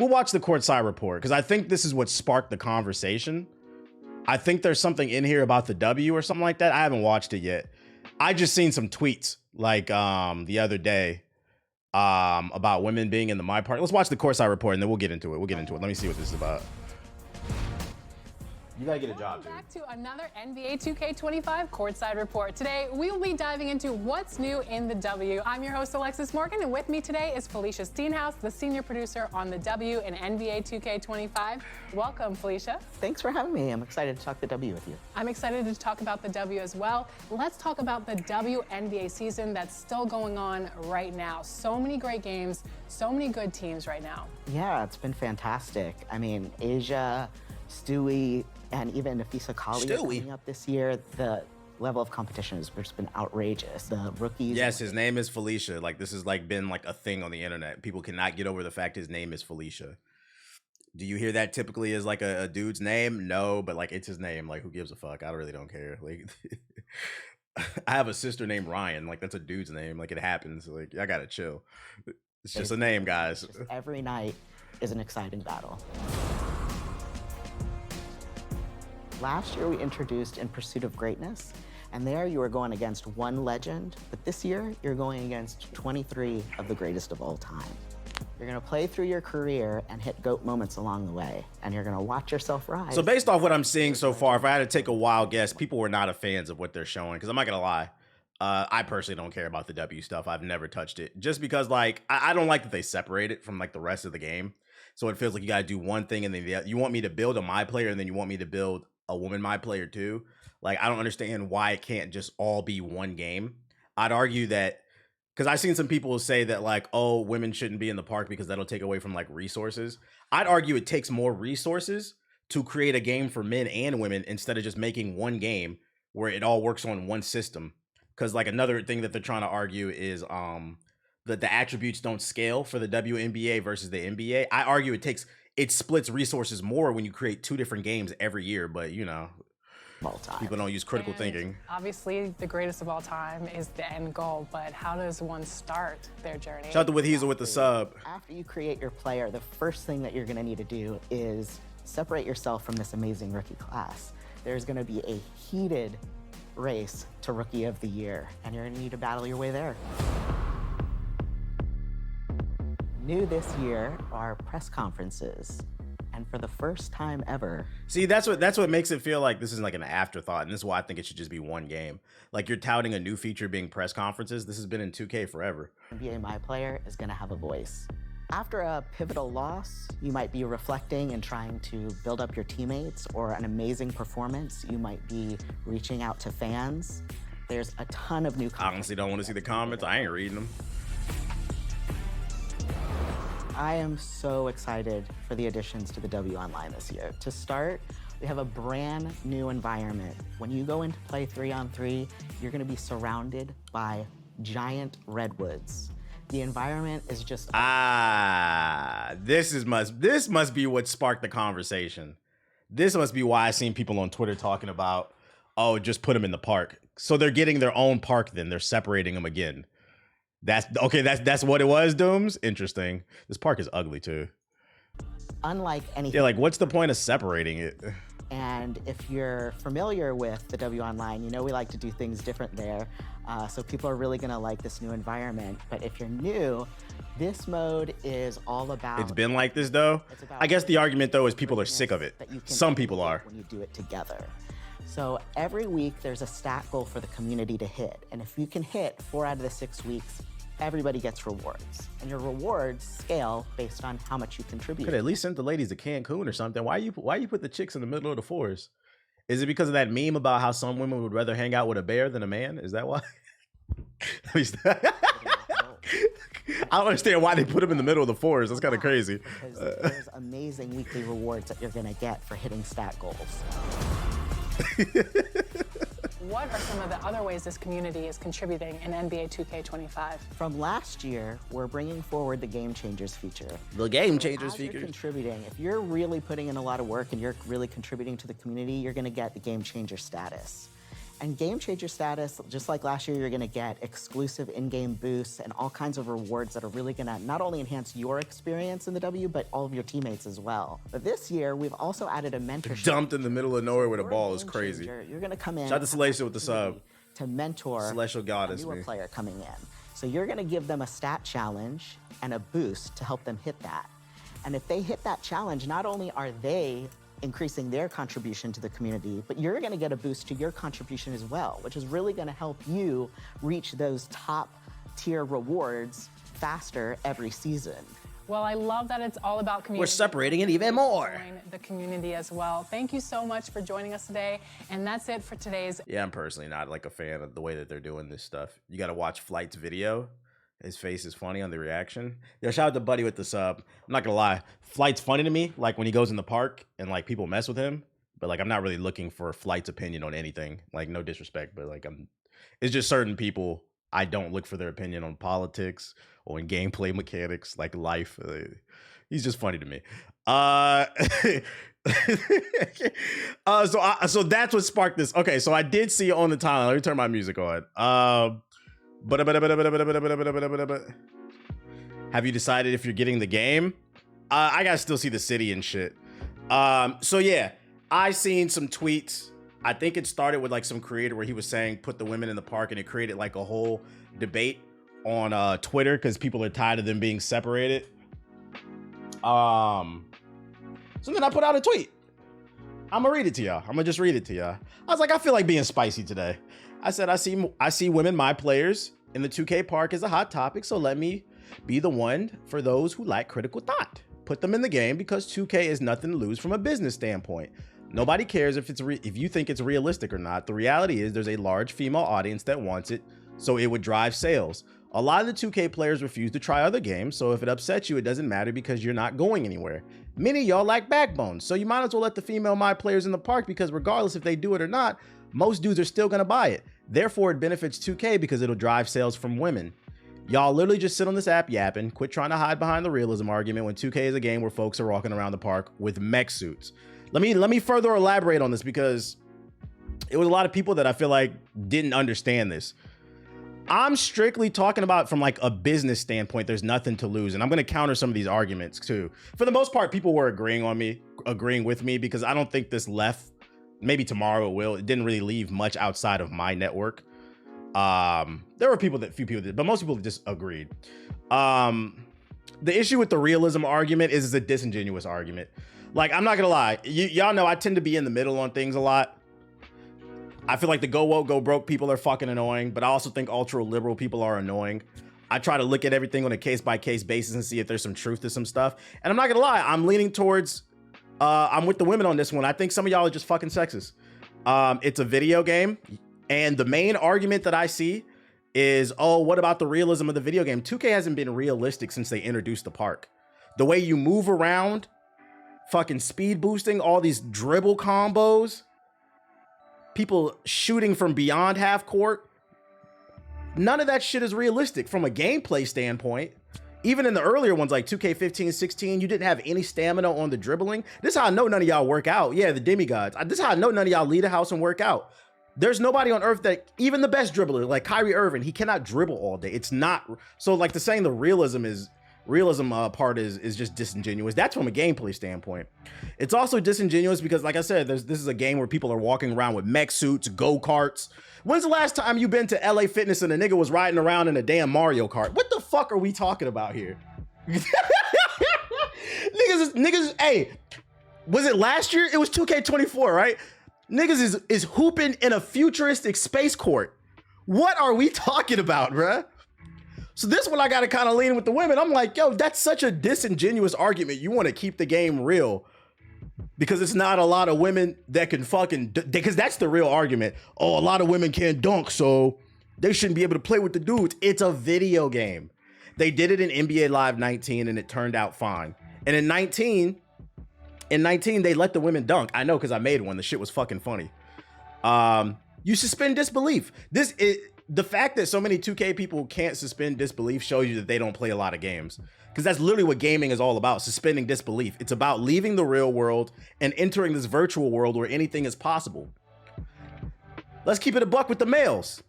we'll watch the courtside report because I think this is what sparked the conversation. I think there's something in here about the W or something like that. I haven't watched it yet. I just seen some tweets like the other day about women being in the my part. Let's watch the courtside report and then we'll get into it. Let me see what this is about. You gotta get a job, dude. Back to another NBA 2K25 courtside report. Today, we will be diving into what's new in the W. I'm your host, Alexis Morgan, and with me today is Felicia Steenhouse, the senior producer on the W and NBA 2K25. Welcome, Felicia. Thanks for having me. I'm excited to talk the W with you. I'm excited to talk about the W as well. Let's talk about the WNBA season that's still going on right now. So many great games, so many good teams right now. Yeah, it's been fantastic. I mean, Asia, Stewie, and even Nafisa Kali coming up this year. The level of competition has just been outrageous. The rookies. Yes, his name is Felicia. Like, this has like been like a thing on the internet. People cannot get over the fact his name is Felicia. Do you hear that typically as like a dude's name? No, but like it's his name. Like, who gives a fuck? I really don't care. Like, I have a sister named Ryan. Like, that's a dude's name. Like, it happens. Like, I gotta chill. It's just a name, guys. Just every night is an exciting battle. Last year, we introduced In Pursuit of Greatness, and there you were going against one legend, but this year, you're going against 23 of the greatest of all time. You're gonna play through your career and hit GOAT moments along the way, and you're gonna watch yourself rise. So based off what I'm seeing so far, if I had to take a wild guess, people were not a fans of what they're showing, because I'm not gonna lie. I personally don't care about the W stuff. I've never touched it, just because like, I don't like that they separate it from like the rest of the game. So it feels like you gotta do one thing, and then you want me to build a my player, and then you want me to build a woman my player too. Like, I don't understand why it can't just all be one game. I'd argue that, because I've seen some people say that like, oh, women shouldn't be in the park because that'll take away from like resources. I'd argue it takes more resources to create a game for men and women instead of just making one game where it all works on one system. Because like another thing that they're trying to argue is that the attributes don't scale for the WNBA versus the NBA. I argue it splits resources more when you create two different games every year, but you know, people don't use critical thinking. Obviously, the greatest of all time is the end goal, but how does one start their journey? Shout out to With Heezel with the sub. After you create your player, the first thing that you're gonna need to do is separate yourself from this amazing rookie class. There's gonna be a heated race to Rookie of the Year, and you're gonna need to battle your way there. New this year are press conferences, and for the first time ever. See, that's what makes it feel like this is like an afterthought, and this is why I think it should just be one game. Like, you're touting a new feature being press conferences. This has been in 2K forever. NBA My Player is gonna have a voice. After a pivotal loss, you might be reflecting and trying to build up your teammates, or an amazing performance, you might be reaching out to fans. There's a ton of new content. I honestly don't want to see the comments. I ain't reading them. I am so excited for the additions to the W Online this year. To start, we have a brand new environment. When you go into play 3-on-3, you're gonna be surrounded by giant redwoods. The environment is just... This must be what sparked the conversation. This must be why I seen people on Twitter talking about, oh, just put them in the park. So they're getting their own park then. They're separating them again. That's what it was, Dooms? Interesting. This park is ugly too. Unlike anything. Yeah, like what's the point of separating it? And if you're familiar with the W Online, you know we like to do things different there. So people are really gonna like this new environment. But if you're new, this mode is all about... It's been like this though? I guess the argument though is people are sick of it. Some people are. When you do it together. So every week there's a stat goal for the community to hit. And if you can hit 4 out of the 6 weeks, everybody gets rewards. And your rewards scale based on how much you contribute. Could at least send the ladies to Cancun or something. Why you put the chicks in the middle of the forest? Is it because of that meme about how some women would rather hang out with a bear than a man? Is that why? I don't understand why they put them in the middle of the forest. That's kind of crazy. Because there's amazing weekly rewards that you're gonna get for hitting stat goals. What are some of the other ways this community is contributing in NBA 2K25? From last year, we're bringing forward the Game Changers feature. The Game Changers feature. Contributing. If you're really putting in a lot of work and you're really contributing to the community, you're gonna get the Game Changer status. And Game Changer status, just like last year, you're gonna get exclusive in-game boosts and all kinds of rewards that are really gonna not only enhance your experience in the W, but all of your teammates as well. But this year, we've also added a mentorship. Dumped in the middle of nowhere with a ball is crazy. You're gonna come in. Shout out to Celestial with the sub. To mentor Celestial Goddess, a newer man. player coming in. So you're gonna give them a stat challenge and a boost to help them hit that. And if they hit that challenge, not only are they increasing their contribution to the community, but you're gonna get a boost to your contribution as well, which is really gonna help you reach those top tier rewards faster every season. Well, I love that it's all about community. We're separating it even more. Join the community as well. Thank you so much for joining us today. And that's it for today's. Yeah, I'm personally not like a fan of the way that they're doing this stuff. You got to watch Flight's video. His face is funny on the reaction. Yo, shout out to Buddy with the sub. I'm not gonna lie, Flight's funny to me. Like when he goes in the park and like people mess with him, but like I'm not really looking for Flight's opinion on anything. Like no disrespect, but like it's just certain people I don't look for their opinion on politics or in gameplay mechanics, like life. He's just funny to me. So that's what sparked this. Okay, so I did see on the timeline. Let me turn my music on. Have you decided if you're getting the game? I gotta still see the city and shit. So yeah, I seen some tweets. I think it started with like some creator where he was saying put the women in the park, and it created like a whole debate on Twitter because people are tired of them being separated. So then I put out a tweet. I'm gonna read it to y'all. I'm gonna just read it to y'all. I was like, I feel like being spicy today. I said, I see women, my players in the 2K park is a hot topic. So let me be the one for those who lack critical thought. Put them in the game because 2K is nothing to lose from a business standpoint. Nobody cares if you think it's realistic or not. The reality is there's a large female audience that wants it, so it would drive sales. A lot of the 2K players refuse to try other games, so if it upsets you, it doesn't matter because you're not going anywhere. Many of y'all lack backbone, so you might as well let the female my players in the park because regardless if they do it or not, most dudes are still gonna buy it. Therefore, it benefits 2K because it'll drive sales from women. Y'all literally just sit on this app yapping, quit trying to hide behind the realism argument when 2K is a game where folks are walking around the park with mech suits. Let me further elaborate on this because it was a lot of people that I feel like didn't understand this. I'm strictly talking about from like a business standpoint, there's nothing to lose. And I'm going to counter some of these arguments too. For the most part, people were agreeing with me because I don't think this left. Maybe tomorrow it will. It didn't really leave much outside of my network. There were few people did, but most people just agreed. The issue with the realism argument is it's a disingenuous argument. Like, I'm not gonna lie, y'all know I tend to be in the middle on things a lot. I feel like the go woke, go broke people are fucking annoying, but I also think ultra liberal people are annoying. I try to look at everything on a case by case basis and see if there's some truth to some stuff. And I'm not gonna lie, I'm leaning towards, I'm with the women on this one. I think some of y'all are just fucking sexist. It's a video game. And the main argument that I see is, oh, what about the realism of the video game? 2K hasn't been realistic since they introduced the park. The way you move around, fucking speed boosting, all these dribble combos, people shooting from beyond half court. None of that shit is realistic from a gameplay standpoint. Even in the earlier ones like 2K15, 16, you didn't have any stamina on the dribbling. This is how I know none of y'all work out. Yeah, the demigods. This is how I know none of y'all leave a house and work out. There's nobody on earth that, even the best dribbler, like Kyrie Irving, he cannot dribble all day. It's not, so like the saying the realism part is just disingenuous. That's from a gameplay standpoint. It's also disingenuous because, like I said, this is a game where people are walking around with mech suits, go-karts. When's the last time you been to LA Fitness and a nigga was riding around in a damn Mario Kart? What the fuck are we talking about here? niggas, hey, was it last year? It was 2K24, right? Niggas is hooping in a futuristic space court. What are we talking about, bruh? So this one I gotta kind of lean with the women. I'm like, yo, that's such a disingenuous argument. You want to keep the game real because it's not a lot of women that can fucking, because that's the real argument. Oh, a lot of women can't dunk, so they shouldn't be able to play with the dudes. It's a video game. They did it in NBA Live 19 and it turned out fine. And in 19, they let the women dunk. I know because I made one. The shit was fucking funny. You suspend disbelief. The fact that so many 2K people can't suspend disbelief shows you that they don't play a lot of games. Because that's literally what gaming is all about, suspending disbelief. It's about leaving the real world and entering this virtual world where anything is possible. Let's keep it a buck with the males.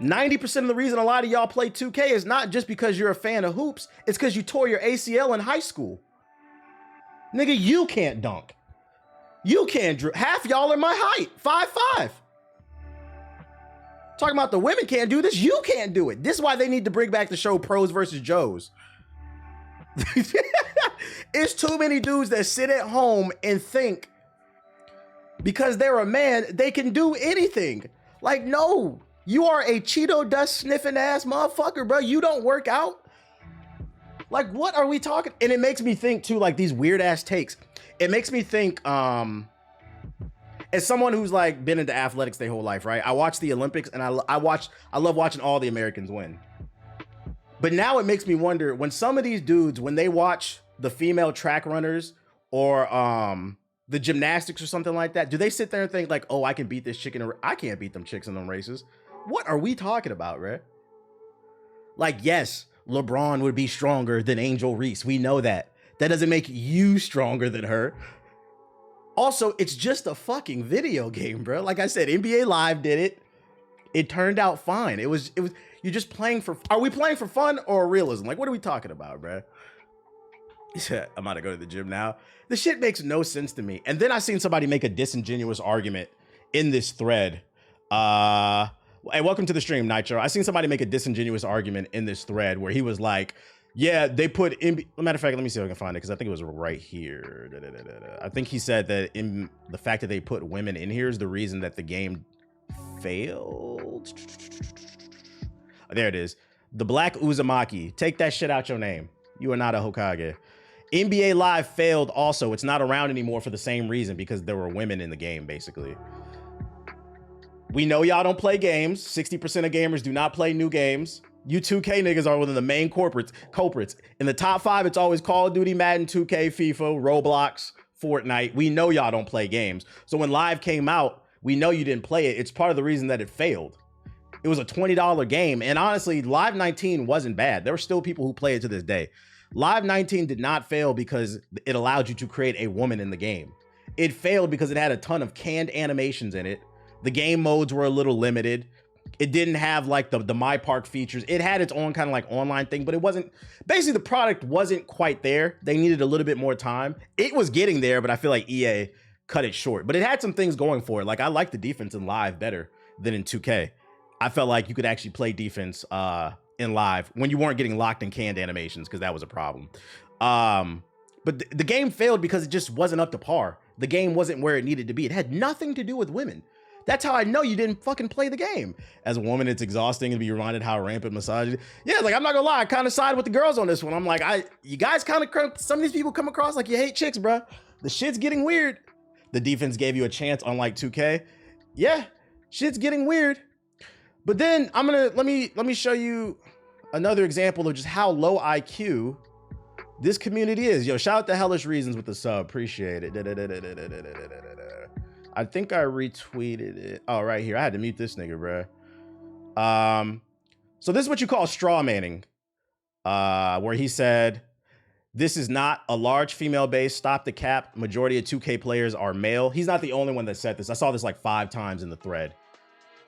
90% of the reason a lot of y'all play 2K is not just because you're a fan of hoops. It's because you tore your ACL in high school. Nigga, you can't dunk. You can't dribble. Half y'all are my height, 5'5". Talking about the women can't do this. You can't do it. This is why they need to bring back the show Pros versus Joes. It's too many dudes that sit at home and think because they're a man, they can do anything. Like, no, you are a Cheeto dust sniffing ass motherfucker, bro. You don't work out. Like, what are we talking? And it makes me think too, like these weird ass takes. It makes me think, as someone who's like been into athletics their whole life, right? I watch the Olympics and I love watching all the Americans win. But now it makes me wonder when some of these dudes, when they watch the female track runners or the gymnastics or something like that, do they sit there and think like, oh, I can beat this chick I can't beat them chicks in them races. What are we talking about, right? Like, yes, LeBron would be stronger than Angel Reese. We know that. That doesn't make you stronger than her. Also, it's just a fucking video game, bro. Like I said, NBA Live did it. It turned out fine. It was you're just playing for, are we playing for fun or realism? Like, what are we talking about, bro? I'm about to go to the gym now. This shit makes no sense to me. And then I seen somebody make a disingenuous argument in this thread. Hey, welcome to the stream, Nitro. I seen somebody make a disingenuous argument in this thread where he was like, yeah, they put in, matter of fact, let me see if I can find it because I think it was right here. I think he said that in the fact that they put women in here is the reason that the game failed. There it is. The Black Uzumaki. Take that shit out your name. You are not a Hokage. NBA Live failed also. It's not around anymore for the same reason because there were women in the game, basically. We know y'all don't play games. 60% of gamers do not play new games. You 2K niggas are one of the main culprits. In the top 5, it's always Call of Duty, Madden, 2K, FIFA, Roblox, Fortnite. We know y'all don't play games. So when Live came out, we know you didn't play it. It's part of the reason that it failed. It was a $20 game. And honestly, Live 19 wasn't bad. There were still people who play it to this day. Live 19 did not fail because it allowed you to create a woman in the game. It failed because it had a ton of canned animations in it. The game modes were a little limited. It didn't have like the My Park features. It had its own kind of like online thing, but it wasn't, basically the product wasn't quite there. They needed a little bit more time. It was getting there, but I feel like EA cut it short. But it had some things going for it. Like I like the defense in Live better than in 2K. I felt like you could actually play defense in Live when you weren't getting locked in canned animations because that was a problem. But the game failed because it just wasn't up to par. The game wasn't where it needed to be. It had nothing to do with women. That's how I know you didn't fucking play the game. As a woman, it's exhausting to be reminded how rampant misogyny. Yeah, like I'm not gonna lie, I kind of side with the girls on this one. I'm like, you guys kind of, some of these people come across like you hate chicks, bro. The shit's getting weird. The defense gave you a chance, unlike 2K. Yeah, shit's getting weird. But then let me show you another example of just how low IQ this community is. Yo, shout out to Hellish Reasons with the sub. Appreciate it. I think I retweeted it. Oh, right here. I had to mute this nigga, bro. So this is what you call straw manning, where he said, this is not a large female base. Stop the cap. Majority of 2K players are male. He's not the only one that said this. I saw this like 5 times in the thread.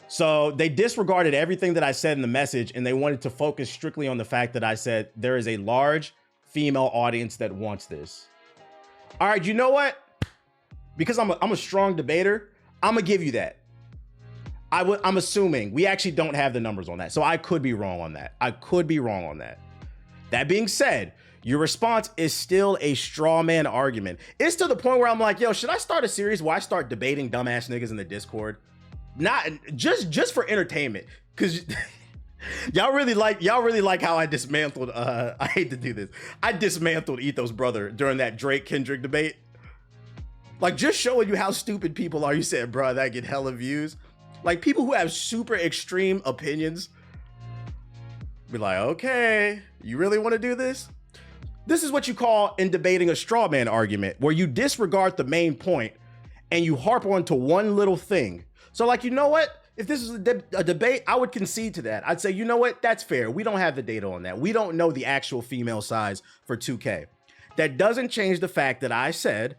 So they disregarded everything that I said in the message, and they wanted to focus strictly on the fact that I said there is a large female audience that wants this. All right, you know what? Because I'm a strong debater, I'm gonna give you that. I'm assuming we actually don't have the numbers on that. So I could be wrong on that. That being said, your response is still a straw man argument. It's to the point where I'm like, yo, should I start a series where I start debating dumbass niggas in the Discord? Not just for entertainment. Cause y'all really like how I dismantled, I hate to do this. I dismantled Etho's brother during that Drake Kendrick debate. Like, just showing you how stupid people are. You said, bro, that get hella views. Like, people who have super extreme opinions be like, okay, you really want to do this? This is what you call in debating a straw man argument, where you disregard the main point and you harp on to one little thing. So like, you know what? If this is a debate, I would concede to that. I'd say, you know what? That's fair. We don't have the data on that. We don't know the actual female size for 2K. That doesn't change the fact that I said,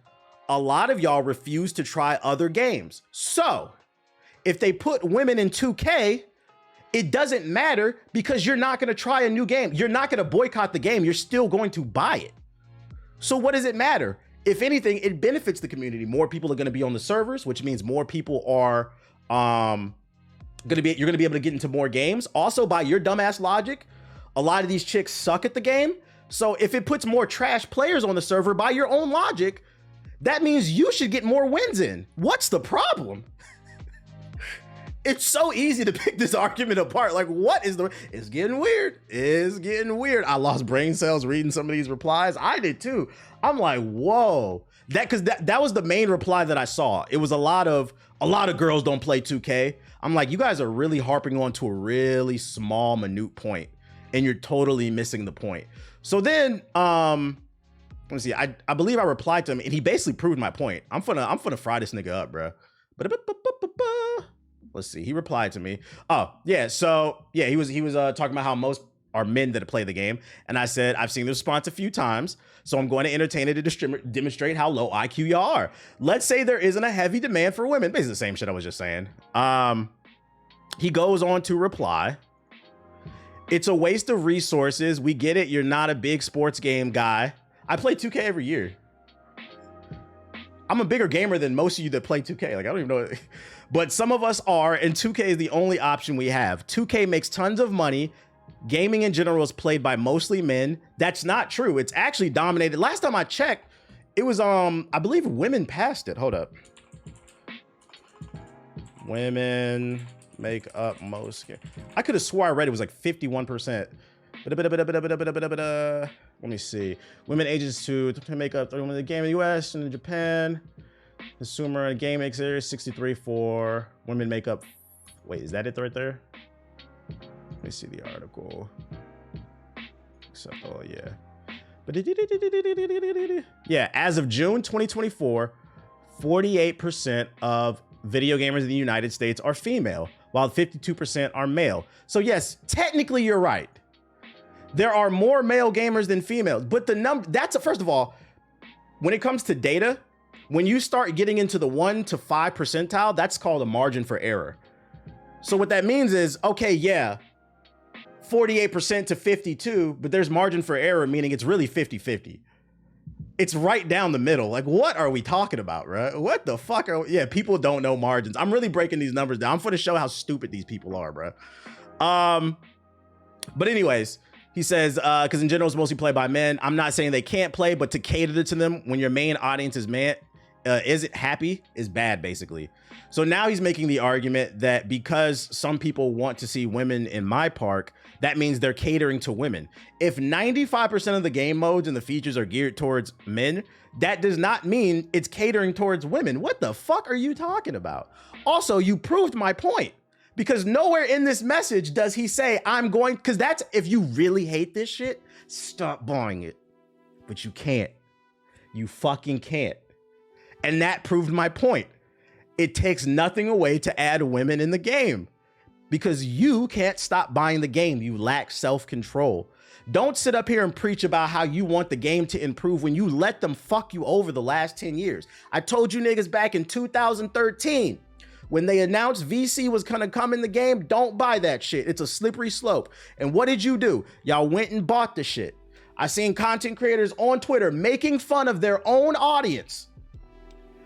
a lot of y'all refuse to try other games. So if they put women in 2K, it doesn't matter because you're not going to try a new game. You're not going to boycott the game. You're still going to buy it. So what does it matter? If anything, it benefits the community. More people are going to be on the servers, which means more people are you're going to be able to get into more games. Also, by your dumbass logic, a lot of these chicks suck at the game. So if it puts more trash players on the server, by your own logic, that means you should get more wins in. What's the problem? It's so easy to pick this argument apart. Like, what is the... It's getting weird. It's getting weird. I lost brain cells reading some of these replies. I did too. I'm like, whoa. Because that was the main reply that I saw. It was a lot of girls don't play 2K. I'm like, you guys are really harping on to a really small, minute point, and you're totally missing the point. So then, let me see. I believe I replied to him, and he basically proved my point. I'm finna fry this nigga up, bro. Let's see. He replied to me. Oh yeah. So yeah, he was talking about how most are men that play the game, and I said I've seen the response a few times, so I'm going to entertain it to demonstrate how low IQ y'all are. Let's say there isn't a heavy demand for women. Basically the same shit I was just saying. He goes on to reply. It's a waste of resources. We get it. You're not a big sports game guy. I play 2K every year. I'm a bigger gamer than most of you that play 2K. Like, I don't even know. But some of us are, and 2K is the only option we have. 2K makes tons of money. Gaming in general is played by mostly men. That's not true. It's actually dominated. Last time I checked, it was, I believe women passed it. Hold up. Women make up most. I could have swore I read it was like 51%. Let me see. Women ages to make up the game in the US and in Japan. Consumer and game makes area 63 for women make up. Wait, is that it right there? Let me see the article. Except, oh yeah. Yeah, as of June 2024, 48% of video gamers in the United States are female, while 52% are male. So yes, technically you're right. There are more male gamers than females, but the number, first of all, when it comes to data, when you start getting into the 1 to 5 percentile, that's called a margin for error. So what that means is, okay, yeah, 48% to 52, but there's margin for error, meaning it's really 50-50. It's right down the middle. Like, what are we talking about, bro? What the fuck are we? Yeah, people don't know margins. I'm really breaking these numbers down. I'm going to show how stupid these people are, bro. But anyways, he says, because in general, it's mostly played by men. I'm not saying they can't play, but to cater to them when your main audience is man, isn't happy is bad, basically. So now he's making the argument that because some people want to see women in my park, that means they're catering to women. If 95% of the game modes and the features are geared towards men, that does not mean it's catering towards women. What the fuck are you talking about? Also, you proved my point, because nowhere in this message does he say, I'm going, because that's, if you really hate this shit, stop buying it. But you can't. You fucking can't. And that proved my point. It takes nothing away to add women in the game, because you can't stop buying the game. You lack self-control. Don't sit up here and preach about how you want the game to improve when you let them fuck you over the last 10 years. I told you niggas back in 2013, when they announced VC was gonna come in the game, don't buy that shit. It's a slippery slope. And what did you do? Y'all went and bought the shit. I seen content creators on Twitter making fun of their own audience,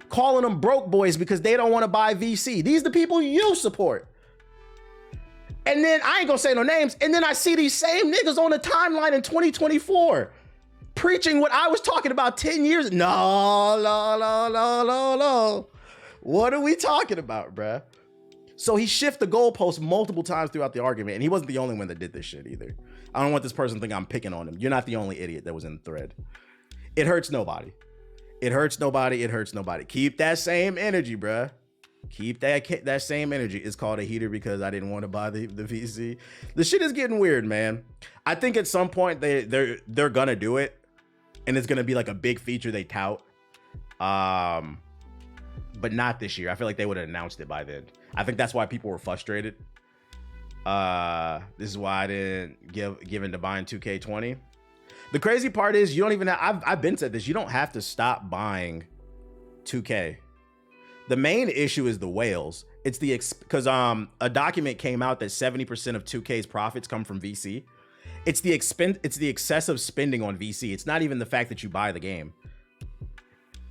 calling them broke boys because they don't want to buy VC. These are the people you support. And then I ain't gonna say no names. And then I see these same niggas on the timeline in 2024 preaching what I was talking about 10 years. No. What are we talking about, bruh? So he shifted the goalpost multiple times throughout the argument, and he wasn't the only one that did this shit either. I don't want this person to think I'm picking on him. You're not the only idiot that was in the thread. It hurts nobody. It hurts nobody. It hurts nobody. Keep that same energy, bruh. Keep that same energy. It's called a heater because I didn't want to buy the VC. The shit is getting weird, man. I think at some point they're gonna do it, and it's gonna be like a big feature they tout. But not this year. I feel like they would have announced it by then. I think that's why people were frustrated. This is why I didn't give into buying 2K20. The crazy part is you don't even have, I've been said this, you don't have to stop buying 2K. The main issue is the whales. It's the because a document came out that 70% of 2K's profits come from VC. It's the excessive spending on VC. It's not even the fact that you buy the game.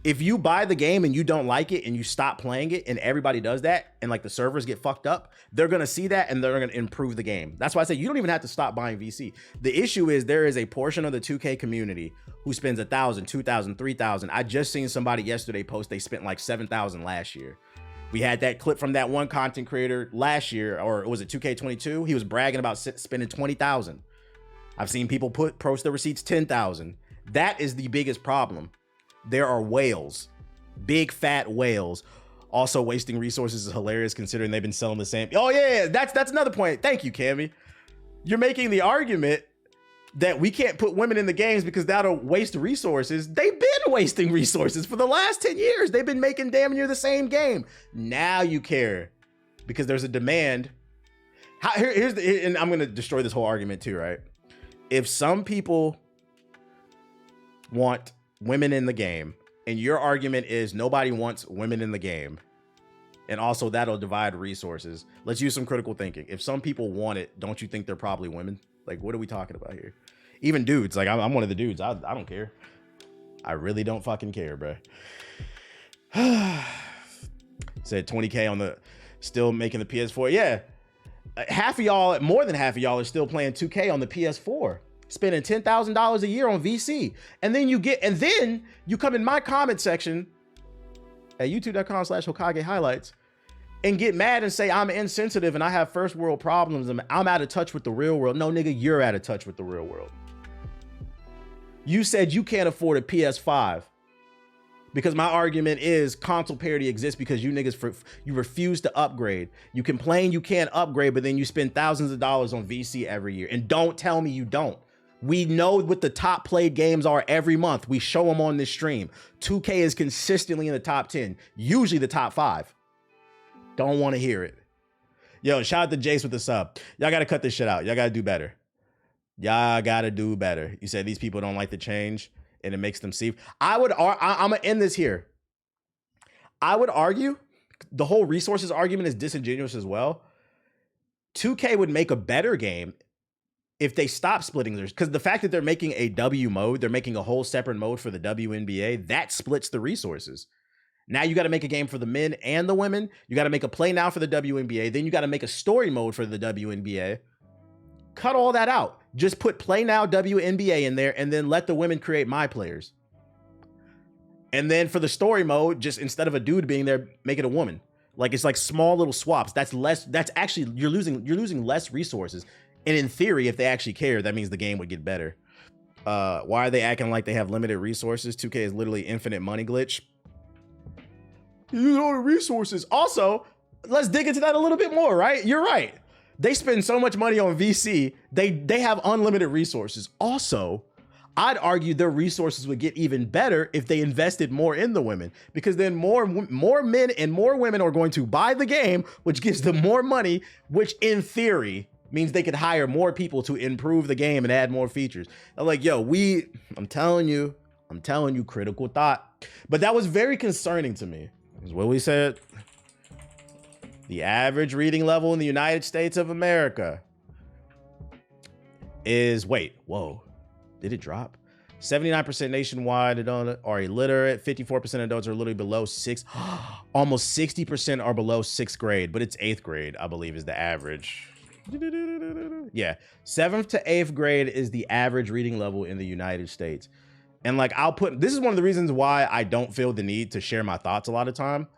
If you buy the game and you don't like it and you stop playing it and everybody does that and like the servers get fucked up, they're going to see that and they're going to improve the game. That's why I say you don't even have to stop buying VC. The issue is there is a portion of the 2K community who spends $1,000, $2,000, $3,000. I just seen somebody yesterday post they spent like $7,000 last year. We had that clip from that one content creator last year, or was it 2K22? He was bragging about spending $20,000. I've seen people post the receipts $10,000. That is the biggest problem. There are whales, big fat whales. Also, wasting resources is hilarious considering they've been selling the same. Oh yeah, that's another point. Thank you, Cammy. You're making the argument that we can't put women in the games because that'll waste resources. They've been wasting resources for the last 10 years. They've been making damn near the same game. Now you care because there's a demand. And I'm gonna destroy this whole argument too, right? If some people want women in the game and your argument is nobody wants women in the game, and also that'll divide resources, let's use some critical thinking. If some people want it, don't you think they're probably women? Like, what are we talking about here? Even dudes, like I'm one of the dudes. I don't care. I really don't fucking care, bro. Said 20K on the, still making the PS4. Yeah, half of y'all, more than half of y'all are still playing 2K on the PS4. Spending $10,000 a year on VC. And then you come in my comment section at youtube.com/Hokage highlights and get mad and say I'm insensitive and I have first world problems and I'm out of touch with the real world. No, nigga, you're out of touch with the real world. You said you can't afford a PS5 because my argument is console parity exists because you niggas, you refuse to upgrade. You complain you can't upgrade, but then you spend thousands of dollars on VC every year. And don't tell me you don't. We know what the top played games are every month. We show them on this stream. 2K is consistently in the top 10, usually the top 5. Don't want to hear it. Yo, shout out to Jace with the sub. Y'all got to cut this shit out. Y'all got to do better. Y'all got to do better. You said these people don't like the change and it makes them see. I'm going to end this here. I would argue the whole resources argument is disingenuous as well. 2K would make a better game if they stop splitting theirs, because the fact that they're making a W mode, they're making a whole separate mode for the WNBA, that splits the resources. Now you got to make a game for the men and the women. You got to make a play now for the WNBA. Then you got to make a story mode for the WNBA. Cut all that out. Just put play now WNBA in there and then let the women create my players. And then for the story mode, just instead of a dude being there, make it a woman. Like it's like small little swaps. That's less. That's actually, you're losing less resources. And in theory, if they actually care, that means the game would get better. Why are they acting like they have limited resources? 2K is literally infinite money glitch. You use all the resources. Also, let's dig into that a little bit more, right? You're right. They spend so much money on VC. They have unlimited resources. Also, I'd argue their resources would get even better if they invested more in the women, because then more men and more women are going to buy the game, which gives them more money, which in theory means they could hire more people to improve the game and add more features. I'm like, yo, I'm telling you, critical thought. But that was very concerning to me. Is what we said. The average reading level in the United States of America is, whoa, did it drop? 79% nationwide are illiterate. 54% adults are literally below 6. Almost 60% are below 6th grade, but it's 8th grade, I believe, is the average. Yeah, 7th to 8th grade is the average reading level in the United States. And like, this is one of the reasons why I don't feel the need to share my thoughts a lot of time.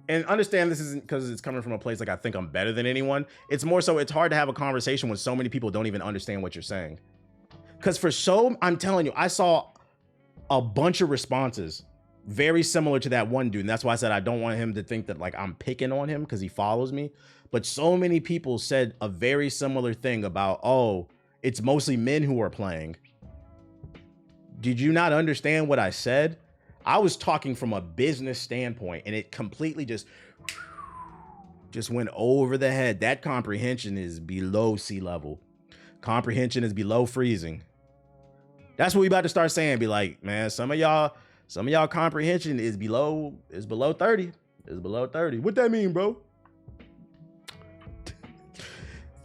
And understand this isn't because it's coming from a place like I think I'm better than anyone. It's more so it's hard to have a conversation when so many people don't even understand what you're saying. Because I'm telling you, I saw a bunch of responses very similar to that one dude. And that's why I said I don't want him to think that like I'm picking on him because he follows me. But so many people said a very similar thing about, oh, it's mostly men who are playing. Did you not understand what I said? I was talking from a business standpoint and it completely just went over the head. That comprehension is below sea level. Comprehension is below freezing. That's what we about to start saying. Be like, man, some of y'all comprehension is below 30. It's below 30. What that mean, bro?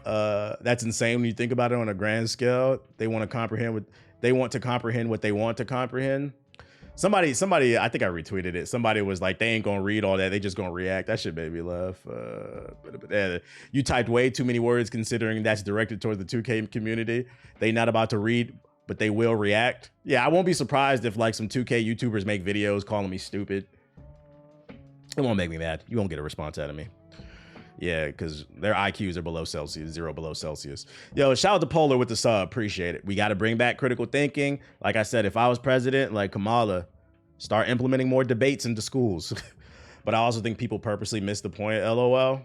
That's insane when you think about it on a grand scale. They want to comprehend what they want to comprehend. Somebody, I think I retweeted it. Somebody was like, they ain't gonna read all that. They just gonna react. That shit made me laugh. You typed way too many words considering that's directed towards the 2K community. They not about to read, but they will react. Yeah, I won't be surprised if like some 2K YouTubers make videos calling me stupid. It won't make me mad. You won't get a response out of me. Yeah, because their IQs are below Celsius, 0 below Celsius. Yo, shout out to Polar with the sub. Appreciate it. We got to bring back critical thinking. Like I said, if I was president, like Kamala, start implementing more debates into schools. But I also think people purposely miss the point. LOL.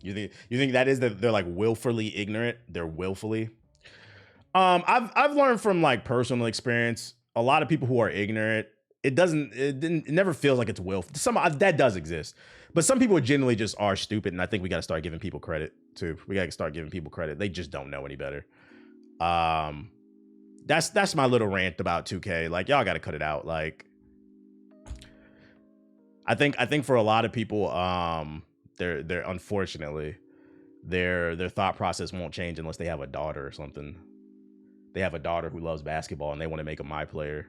You think that is that they're like willfully ignorant? They're willfully. I've learned from like personal experience. A lot of people who are ignorant, it never feels like it's willful. That does exist. But some people genuinely just are stupid, and I think we got to start giving people credit too. We got to start giving people credit. They just don't know any better. That's my little rant about 2K. Like, y'all got to cut it out. Like, I think for a lot of people, they're unfortunately their thought process won't change unless they have a daughter or something. They have a daughter who loves basketball and they want to make a my player.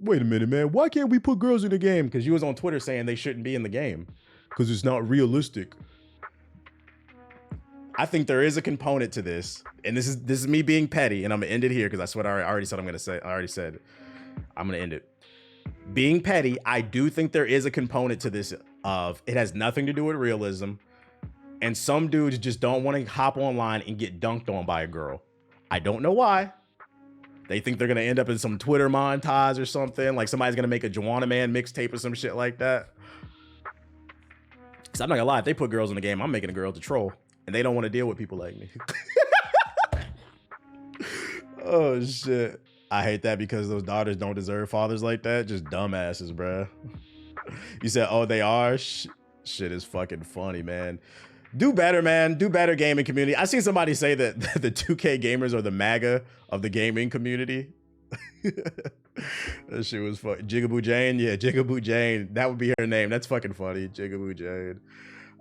Wait a minute, man. Why can't we put girls in the game? Because you was on Twitter saying they shouldn't be in the game. Because it's not realistic. I think there is a component to this, and this is me being petty, and I'm gonna end it here because that's what I already said I'm gonna say. I already said I'm gonna end it. Being petty, I do think there is a component to this of it has nothing to do with realism, and some dudes just don't want to hop online and get dunked on by a girl. I don't know why. They think they're gonna end up in some Twitter montage or something, like somebody's gonna make a Joanna Man mixtape or some shit like that. Cause I'm not gonna lie, if they put girls in the game, I'm making a girl to troll, and they don't want to deal with people like me. Oh shit, I hate that because those daughters don't deserve fathers like that. Just dumbasses, bruh. You said, oh, they are. Shit is fucking funny, man. Do better, man. Do better, gaming community. I seen somebody say that the 2K gamers are the MAGA of the gaming community. That shit was funny. Jigaboo Jane, yeah, Jigaboo Jane. That would be her name. That's fucking funny. Jigaboo Jane.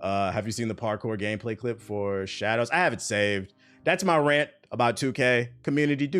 Have you seen the parkour gameplay clip for Shadows? I have it saved. That's my rant about 2K community. Do better.